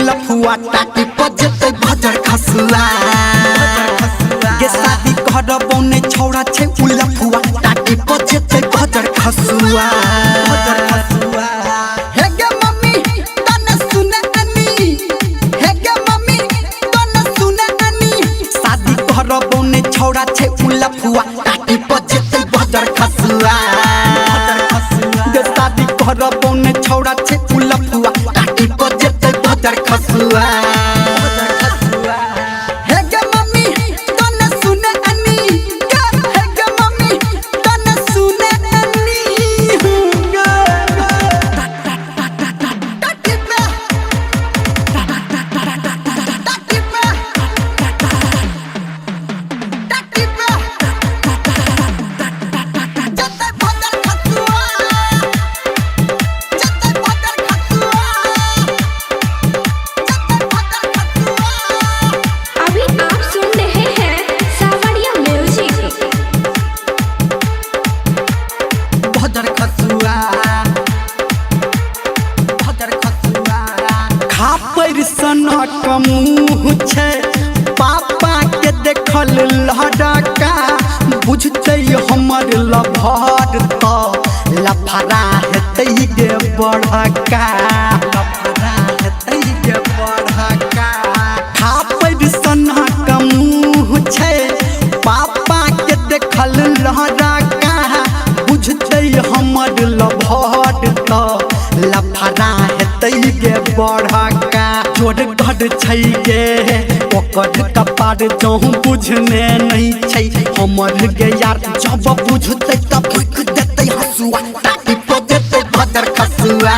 लफुआ टाटी बजते भजर खसुआ के शादी करबो ने छौड़ा छे उ लफुआ टाटी बजते भजर खसुआ हे गे मम्मी तने सुने अनी हे गे मम्मी तने सुने अनी शादी करबो ने छौड़ा छे उ लफुआ टाटी बजते भजर खसुआ के शादी करबो ने छौड़ा छे उ लफुआ टाटी बजते भजर खसुआ हे गे मम्मी तने सुने अनी हे गे मम्मी तने सुने अनी टाटी पे जते भजर खसुआ अभी आप सुन रहे हैं सावरिया म्यूजिक। भजर खसुआ खापर सनक मुँह छे पापा के देखल लड़का बुझते हमर लभर तो लफड़ा हेतै गे बड़का खापर सनक मुँह छे पापा के देखल लड़का बुझते हमर लभर तो लफड़ा हेतै गे बड़का जोड़ गढ़ छै गे ओकर कपार जहूँ बुझने नहीं छै हमर गे यार जब बुझते तब फूक देते हसुआ टाटी पे देते भजर खसुआ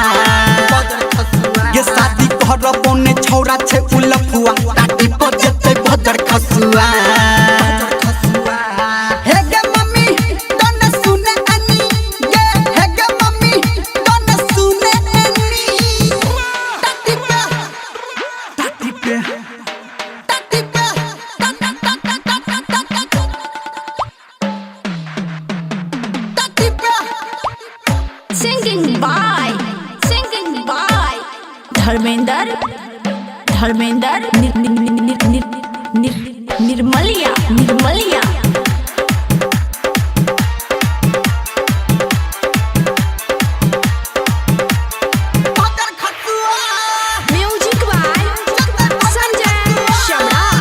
ये शादी करबो ने छौड़ा छे उ लफुआ टाटी पे देते भजर खसुआ हे गे मम्मी तने सुने अनी गे हे गे मम्मी तने सुने अनी टाटी पे Singing by Dharmendra Nirmaliya music by Sanjay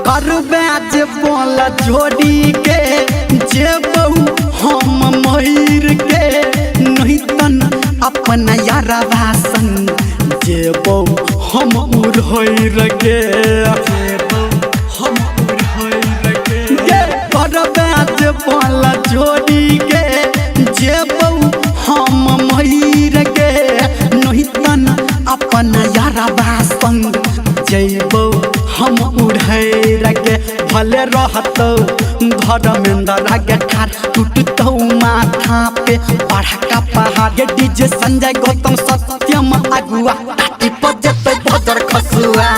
करबे जे बोल जोड़ी के जे बहु हम मयूर के नहीं तन अपन यारवा संग जे बहु हम उड़हर गे करबे जे बोल जोड़ी के जे बहु हम मयूर के नहीं तन अपन यारवा संग जैबो हम उड़हर गे भले रहतो धर्मेंद्र के ठार टूटतो माथा पे पढ़का पहाड़ गे डीजे संजय गौतम सत्यम अगुआ टाटी पे जेते भजर खसुआ।